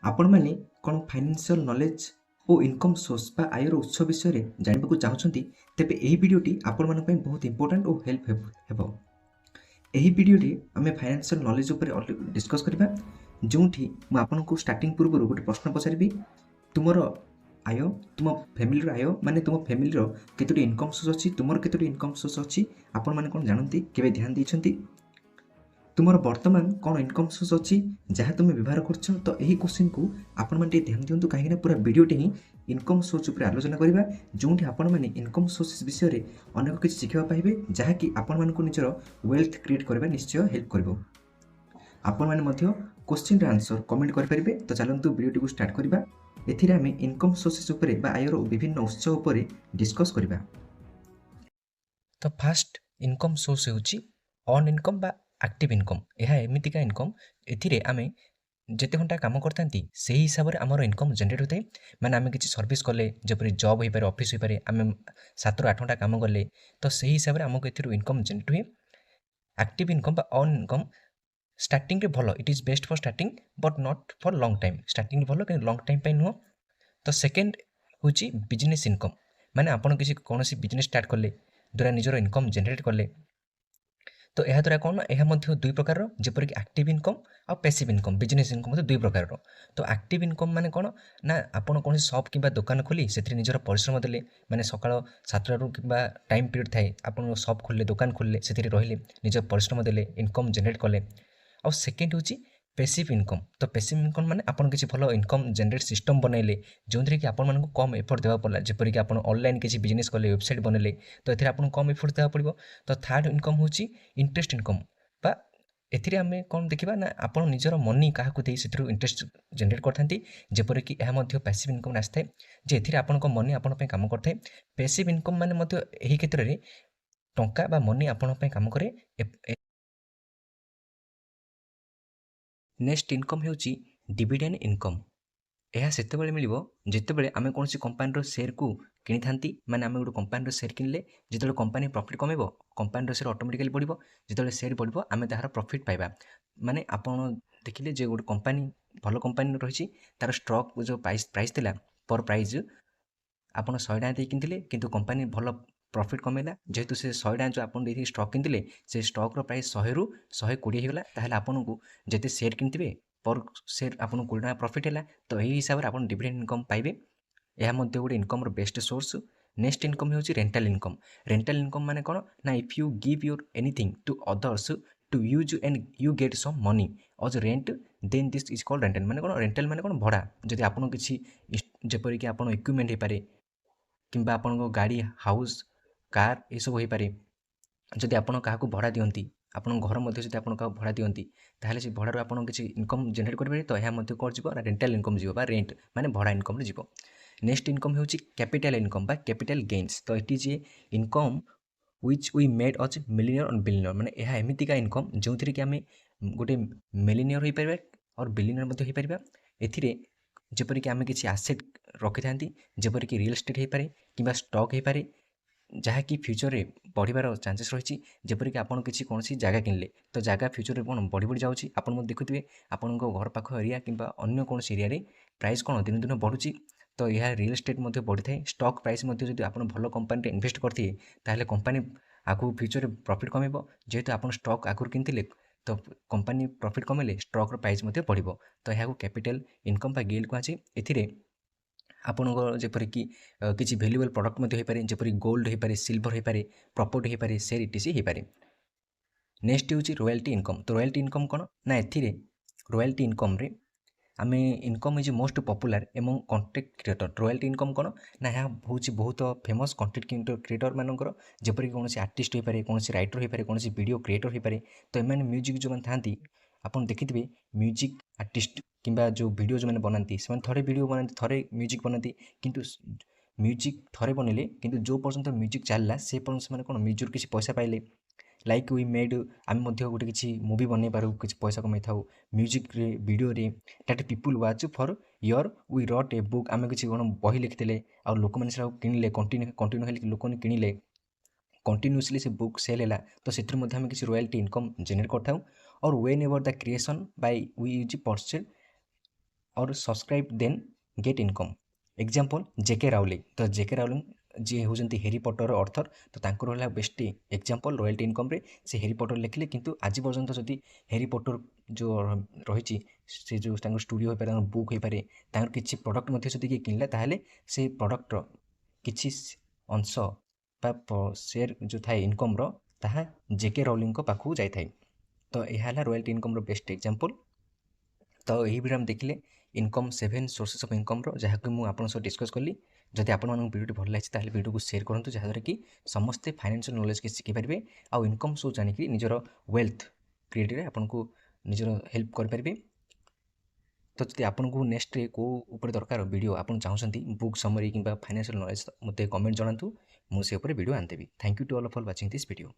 ଆପଣମାନେ କ'ଣ financial knowledge ଓ income source ବା ଆୟର ଉତ୍ସ ବିଷୟରେ ଜାଣିବାକୁ ଚାହୁଁଛନ୍ତି, ତେବେ ଏହି ଭିଡ଼ିଓଟି ଆପଣମାନଙ୍କ ପାଇଁ ବହୁତ ଇମ୍ପୋର୍ଟାଣ୍ଟ ଓ ହେଲ୍ପ ହେବ। ଏହି ଭିଡ଼ିଓରେ ଆମେ ଫାଇନାନ୍ସିଆଲ ନଲେଜ ଉପରେ ଡିସ୍କସ୍ କରିବା, ଯେଉଁଠି ମୁଁ ଆପଣଙ୍କୁ ଷ୍ଟାର୍ଟିଂ ପୂର୍ବରୁ ଗୋଟେ ପ୍ରଶ୍ନ ପଚାରିବି। ତୁମର ଆୟ, ତୁମ ଫ୍ୟାମିଲିର ଆୟ ମାନେ ତୁମ ଫ୍ୟାମିଲିର କେତୋଟି ଇନକମ୍ ସୋର୍ସ ଅଛି, ତୁମର କେତୋଟି ଇନକମ୍ ସୋର୍ସ ଅଛି, ଆପଣମାନେ କ'ଣ ଜାଣନ୍ତି, କେବେ ଧ୍ୟାନ ଦେଇଛନ୍ତି? ତୁମର ବର୍ତ୍ତମାନ କ'ଣ ଇନକମ୍ ସୋର୍ସ ଅଛି ଯାହା ତୁମେ ବ୍ୟବହାର କରୁଛ? ତ ଏହି କ୍ୱେଶ୍ଚିନ୍କୁ ଆପଣମାନେ ଟିକେ ଧ୍ୟାନ ଦିଅନ୍ତୁ, କାହିଁକିନା ପୁରା ଭିଡ଼ିଓଟି ହିଁ ଇନକମ୍ ସୋର୍ସ ଉପରେ ଆଲୋଚନା କରିବା, ଯେଉଁଠି ଆପଣମାନେ ଇନକମ୍ ସୋର୍ସେସ୍ ବିଷୟରେ ଅନେକ କିଛି ଶିଖିବା ପାଇବେ, ଯାହାକି ଆପଣମାନଙ୍କୁ ନିଜର ୱେଲ୍ଥ କ୍ରିଏଟ୍ କରିବା ନିଶ୍ଚୟ ହେଲ୍ପ କରିବ। ଆପଣମାନେ ମଧ୍ୟ କ୍ୱେଶ୍ଚିନ୍ର ଆନ୍ସର କମେଣ୍ଟ କରିପାରିବେ। ତ ଚାଲନ୍ତୁ ଭିଡ଼ିଓଟିକୁ ଷ୍ଟାର୍ଟ କରିବା। ଏଥିରେ ଆମେ ଇନକମ୍ ସୋର୍ସେସ୍ ଉପରେ ବା ଆୟର ବିଭିନ୍ନ ଉତ୍ସ ଉପରେ ଡିସ୍କସ୍ କରିବା। ତ ଫାଷ୍ଟ ଇନକମ୍ ସୋର୍ସ ହେଉଛି ଅନ୍ ଇନକମ୍ ବା ଆକ୍ଟିଭ୍ ଇନକମ୍। ଏହା ଏମିତିକା ଇନକମ୍, ଏଥିରେ ଆମେ ଯେତେ ଘଣ୍ଟା କାମ କରିଥାନ୍ତି ସେହି ହିସାବରେ ଆମର ଇନକମ୍ ଜେନେରେଟ୍ ହୋଇଥାଏ। ମାନେ ଆମେ କିଛି ସର୍ଭିସ୍ କଲେ, ଯେପରି ଜବ୍ ହୋଇପାରେ, ଅଫିସ୍ ହୋଇପାରେ, ଆମେ 7ରୁ 8 ଘଣ୍ଟା କାମ କଲେ, ତ ସେହି ହିସାବରେ ଆମକୁ ଏଥିରୁ ଇନକମ୍ ଜେନେରେଟ୍ ହୁଏ। ଆକ୍ଟିଭ୍ ଇନକମ୍ ବା ଅନ୍ ଇନକମ୍ ଷ୍ଟାର୍ଟିଂରେ ଭଲ, it is best for starting but not for long time. ଷ୍ଟାର୍ଟିଂରେ ଭଲ କିନ୍ତୁ ଲଙ୍ଗ୍ ଟାଇମ୍ ପାଇଁ ନୁହଁ। ତ ସେକେଣ୍ଡ ହେଉଛି ବିଜନେସ୍ ଇନକମ୍। ମାନେ ଆପଣ କୌଣସି ବିଜନେସ୍ ଷ୍ଟାର୍ଟ କଲେ, ଦ୍ୱାରା ନିଜର ଇନକମ୍ ଜେନେରେଟ୍ କଲେ। ତ ଏହାଦ୍ୱାରା କ'ଣ ନା, ଏହା ମଧ୍ୟ ଦୁଇ ପ୍ରକାରର, ଯେପରିକି ଆକ୍ଟିଭ୍ ଇନକମ୍ ଆଉ ପ୍ୟାସିଭ୍ ଇନକମ୍। ବିଜନେସ୍ ଇନକମ୍ ମଧ୍ୟ ଦୁଇ ପ୍ରକାରର। ତ ଆକ୍ଟିଭ୍ ଇନକମ୍ ମାନେ କ'ଣ ନା, ଆପଣ କୌଣସି ସପ୍ କିମ୍ବା ଦୋକାନ ଖୋଲି ସେଥିରେ ନିଜର ପରିଶ୍ରମ ଦେଲେ, ମାନେ ସକାଳ 7ଟାରୁ କିମ୍ବା ଟାଇମ୍ ପିରିୟଡ଼ ଥାଏ, ଆପଣ ସପ୍ ଖୋଲିଲେ, ଦୋକାନ ଖୋଲିଲେ, ସେଥିରେ ରହିଲେ, ନିଜର ପରିଶ୍ରମ ଦେଲେ, ଇନକମ୍ ଜେନେରେଟ୍ କଲେ। ଆଉ ସେକେଣ୍ଡ ହେଉଛି ପ୍ୟାସିଭ୍ ଇନକମ୍। ତ ପ୍ୟାସିଭ୍ ଇନକମ୍ ମାନେ ଆପଣ କିଛି ଭଲ ଇନକମ୍ ଜେନେରେଟ୍ ସିଷ୍ଟମ୍ ବନେଇଲେ, ଯେଉଁଥିରେ କି ଆପଣମାନଙ୍କୁ କମ୍ ଏଫର୍ଟ ଦେବାକୁ ପଡ଼ିଲା। ଯେପରିକି ଆପଣ ଅନଲାଇନ୍ କିଛି ବିଜନେସ୍ କଲେ, ୱେବସାଇଟ୍ ବନେଇଲେ, ତ ଏଥିରେ ଆପଣଙ୍କୁ କମ୍ ଏଫର୍ଟ ଦେବାକୁ ପଡ଼ିବ। ତ ଥାର୍ଡ଼ ଇନକମ୍ ହେଉଛି ଇଣ୍ଟରେଷ୍ଟ ଇନକମ୍। ବା ଏଥିରେ ଆମେ କ'ଣ ଦେଖିବା ନା, ଆପଣ ନିଜର ମନି କାହାକୁ ଦେଇ ସେଥିରୁ ଇଣ୍ଟରେଷ୍ଟ ଜେନେରେଟ୍ କରିଥାନ୍ତି। ଯେପରିକି ଏହା ମଧ୍ୟ ପ୍ୟାସିଭ୍ ଇନକମ୍ ଆସିଥାଏ, ଯେ ଏଥିରେ ଆପଣଙ୍କ ମନି ଆପଣଙ୍କ ପାଇଁ କାମ କରିଥାଏ। ପ୍ୟାସିଭ୍ ଇନକମ୍ ମାନେ ମଧ୍ୟ ଏହି କ୍ଷେତ୍ରରେ ଟଙ୍କା ବା ମନି ଆପଣଙ୍କ ପାଇଁ କାମ କରେ। ନେକ୍ସଟ ଇନକମ୍ ହେଉଛି ଡିଭିଡେଣ୍ଡ ଇନକମ୍। ଏହା ସେତେବେଳେ ମିଳିବ ଯେତେବେଳେ ଆମେ କୌଣସି କମ୍ପାନୀର ସେୟାରକୁ କିଣିଥାନ୍ତି। ମାନେ ଆମେ ଗୋଟେ କମ୍ପାନୀର ସେୟାର କିଣିଲେ, ଯେତେବେଳେ କମ୍ପାନୀ ପ୍ରଫିଟ୍ କମେଇବ, କମ୍ପାନୀର ସେୟାର ଅଟୋମେଟିକାଲି ବଢ଼ିବ। ଯେତେବେଳେ ସେୟାର ବଢ଼ିବ, ଆମେ ତାହାର ପ୍ରଫିଟ୍ ପାଇବା। ମାନେ ଆପଣ ଦେଖିଲେ ଯେ ଗୋଟେ କମ୍ପାନୀ ଭଲ କମ୍ପାନୀ ରହିଛି, ତାର ଷ୍ଟକ୍ ଯେଉଁ ପ୍ରାଇସ୍ ଥିଲା, ପର୍ ପ୍ରାଇସ୍ ଆପଣ 100 ଟଙ୍କା ଦେଇ କିଣିଥିଲେ, କିନ୍ତୁ କମ୍ପାନୀ ଭଲ ପ୍ରଫିଟ୍ କମେଇଲା। ଯେହେତୁ ସେ 100 ଟଙ୍କା ଯେଉଁ ଆପଣ ଦେଇକି ଷ୍ଟକ୍ କିଣିଥିଲେ, ସେ ଷ୍ଟକ୍ର ପ୍ରାଇସ୍ 100ରୁ 120 ହେଇଗଲା। ତାହେଲେ ଆପଣଙ୍କୁ ଯେତେ ସେୟାର କିଣିଥିବେ, ପର୍ ସେୟାର ଆପଣଙ୍କୁ 20 ଟଙ୍କା ପ୍ରଫିଟ୍ ହେଲା। ତ ଏହି ହିସାବରେ ଆପଣ ଡିଭିଡେଣ୍ଡ ଇନକମ୍ ପାଇବେ। ଏହା ମଧ୍ୟ ଗୋଟେ ଇନକମ୍ର ବେଷ୍ଟ ସୋର୍ସ। ନେକ୍ସଟ ଇନକମ୍ ହେଉଛି ରେଣ୍ଟାଲ ଇନକମ୍। ରେଣ୍ଟାଲ ଇନକମ୍ ମାନେ କ'ଣ ନା, if you give your anything to others to use and you get some money as rent, then this is called rental. ମାନେ କ'ଣ, ରେଣ୍ଟାଲ ମାନେ କ'ଣ, ଭଡ଼ା। ଯଦି ଆପଣ କିଛି ଯେପରିକି ଆପଣ ଇକ୍ୱିପମେଣ୍ଟ ହେଇପାରେ, କିମ୍ବା ଆପଣଙ୍କ ଗାଡ଼ି, ହାଉସ୍, କାର୍ ଏସବୁ ହୋଇପାରେ। ଯଦି ଆପଣ କାହାକୁ ଭଡ଼ା ଦିଅନ୍ତି, ଆପଣଙ୍କ ଘର ମଧ୍ୟ ଯଦି ଆପଣ କାହାକୁ ଭଡ଼ା ଦିଅନ୍ତି, ତାହେଲେ ସେ ଭଡ଼ାରୁ ଆପଣ କିଛି ଇନକମ୍ ଜେନେରେଟ୍ କରିପାରିବେ। ତ ଏହା ମଧ୍ୟ କ'ଣ ଯିବ ନା, ରେଣ୍ଟାଲ ଇନକମ୍ ଯିବ ବା ରେଣ୍ଟ ମାନେ ଭଡ଼ା ଇନକମ୍ରେ ଯିବ। ନେକ୍ସଟ ଇନକମ୍ ହେଉଛି କ୍ୟାପିଟାଲ ଇନକମ୍ ବା କ୍ୟାପିଟାଲ ଗେନ୍ସ। ତ it is a income which we made as millionaire or billionaire. ମାନେ ଏହା ଏମିତିକା ଇନକମ୍ ଯେଉଁଥିରେ କି ଆମେ ଗୋଟେ ମିଲିନିୟର ହୋଇପାରିବା ଅର୍ ବିଲିନିୟର ମଧ୍ୟ ହୋଇପାରିବା। ଏଥିରେ ଯେପରିକି ଆମେ କିଛି ଆସେଟ୍ ରଖିଥାନ୍ତି, ଯେପରିକି ରିଅଲ୍ ଏଷ୍ଟେଟ୍ ହୋଇପାରେ କିମ୍ବା ଷ୍ଟକ୍ ହୋଇପାରେ, ଯାହାକି ଫ୍ୟୁଚରରେ ବଢ଼ିବାର ଚାନ୍ସେସ୍ ରହିଛି। ଯେପରିକି ଆପଣ କିଛି କୌଣସି ଜାଗା କିଣିଲେ, ତ ଜାଗା ଫ୍ୟୁଚରରେ କ'ଣ ବଢ଼ି ବଢ଼ି ଯାଉଛି। ଆପଣ ମଧ୍ୟ ଦେଖୁଥିବେ ଆପଣଙ୍କ ଘର ପାଖ ଏରିଆ କିମ୍ବା ଅନ୍ୟ କୌଣସି ଏରିଆରେ ପ୍ରାଇସ୍ କ'ଣ ଦିନକୁ ଦିନ ବଢ଼ୁଛି। ତ ଏହା ରିଅଲ୍ ଏଷ୍ଟେଟ୍ ମଧ୍ୟ ବଢ଼ିଥାଏ। ଷ୍ଟକ୍ ପ୍ରାଇସ୍ ମଧ୍ୟ ଯଦି ଆପଣ ଭଲ କମ୍ପାନୀରେ ଇନଭେଷ୍ଟ କରିଥିବେ, ତାହେଲେ କମ୍ପାନୀ ଆଗକୁ ଫ୍ୟୁଚରରେ ପ୍ରଫିଟ୍ କମେଇବ। ଯେହେତୁ ଆପଣ ଷ୍ଟକ୍ ଆଗରୁ କିଣିଥିଲେ, ତ କମ୍ପାନୀ ପ୍ରଫିଟ୍ କମେଇଲେ ଷ୍ଟକ୍ର ପ୍ରାଇସ୍ ମଧ୍ୟ ବଢ଼ିବ। ତ ଏହାକୁ କ୍ୟାପିଟାଲ ଇନକମ୍ ବା ଗେଲ୍ କୁହାଯାଏ। ଏଥିରେ ଆପଣଙ୍କର ଯେପରିକି କିଛି ଭ୍ୟାଲୁଏବଲ୍ ପ୍ରଡ଼କ୍ଟ ମଧ୍ୟ ହୋଇପାରେ, ଯେପରି ଗୋଲ୍ଡ ହୋଇପାରେ, ସିଲଭର ହୋଇପାରେ, ପ୍ରପର୍ଟି ହୋଇପାରେ, ସେୟାର ଇଟିସି ହୋଇପାରେ। ନେକ୍ସଟ ହେଉଛି ରୟାଲ୍ଟି ଇନକମ୍। ତ ରୟାଲ୍ଟି ଇନକମ୍ କ'ଣ ନା, ଏଥିରେ ରୟାଲ୍ଟି ଇନକମ୍ରେ ଆମେ income is most popular among content creator. Royalty income କ'ଣ ନା, ଏହା ହେଉଛି ବହୁତ ଫେମସ୍ କଣ୍ଟେଣ୍ଟ କ୍ରିଏଟର ମାନଙ୍କର। ଯେପରିକି କୌଣସି ଆର୍ଟିଷ୍ଟ ହୋଇପାରେ, କୌଣସି ରାଇଟର ହୋଇପାରେ, କୌଣସି ଭିଡ଼ିଓ କ୍ରିଏଟର ହୋଇପାରେ। ତ ଏମାନେ ମ୍ୟୁଜିକ୍ ଯେଉଁମାନେ ଥାଆନ୍ତି, ଆପଣ ଦେଖିଥିବେ ମ୍ୟୁଜିକ୍ ଆର୍ଟିଷ୍ଟ କିମ୍ବା ଯେଉଁ ଭିଡ଼ିଓ ଯେଉଁମାନେ ବନାନ୍ତି, ସେମାନେ ଥରେ ଭିଡ଼ିଓ ବନାନ୍ତି, ଥରେ ମ୍ୟୁଜିକ୍ ବନାନ୍ତି। କିନ୍ତୁ ମ୍ୟୁଜିକ୍ ଥରେ ବନେଇଲେ, କିନ୍ତୁ ଯେଉଁ ପର୍ଯ୍ୟନ୍ତ ମ୍ୟୁଜିକ୍ ଚାଲିଲା, ସେ ପର୍ଯ୍ୟନ୍ତ ସେମାନେ କ'ଣ ମ୍ୟୁଜିକ୍ରୁ କିଛି ପଇସା ପାଇଲେ। ଲାଇକ୍ ୱି ମେଡ୍, ଆମେ ମଧ୍ୟ ଗୋଟେ କିଛି ମୁଭି ବନେଇ ପାରୁ, କିଛି ପଇସା କମେଇଥାଉ ମ୍ୟୁଜିକ୍ରେ, ଭିଡ଼ିଓରେ। That people watch for year we rot A book. ଆମେ କିଛି କ'ଣ ବହି ଲେଖିଥିଲେ, ଆଉ ଲୋକମାନେ ସେଟାକୁ କିଣିଲେ, କଣ୍ଟିନ୍ୟୁ ହେଲେ ଲୋକମାନେ କିଣିଲେ, କଣ୍ଟିନ୍ୟୁସଲି ସେ ବୁକ୍ ସେଲ୍ ହେଲା। ତ ସେଥିରୁ ମଧ୍ୟ ଆମେ କିଛି ରୟାଲ୍ଟି ଇନକମ୍ ଜେନେରେଟ୍ କରିଥାଉ। Or whenever the creation by we use purchase और subscribe then get income. Example JK Rowling, तो जेके राउलिंग जी होती हैरी पटर ऑथर, तो तांकर होला बेस्ट एग्जांपल रॉयल्टी इनकम रे से हैरी पटर लिखिले, किंतु आज पर्यंत जदि हैरी पटर जो रही से जो स्टूडियो हो पारे बुक हो पारे किसी प्रोडक्ट मध्य जदि किए किनला ताहले से प्रोडक्टर किसी अंश शेयर जो थाए इनकम रो ताहा जेके राउलिंग को पाखु जाई थाए। तो यह है रॉयल्टी इनकम रो बेस्ट एग्जांपल। तो यही वीडियो हम देखिले इनकम 7 सोर्सेस ऑफ इनकम रो, जहाँ कि मुझे आपन डिस्कस कली। जदि आपण मानक वीडियो भल लगी ताहले वीडियो को शेयर करंतु, जहाँद्वारा कि समस्ते फाइनेंशियल नॉलेज के शिखि पारे आउ इनकम सोर्स जानिक निजर वेल्थ क्रिएट रे आपन को निजर हेल्प कर पारे। तो जदि आपन को नेक्स्ट को ऊपर दरकार वीडियो आपन चाहते बुक समरी कि फाइनेंशियल नॉलेज मते कमेंट जणातु, मुझे ऊपर वीडियो आनदेवी। Thank you to all for watching this video.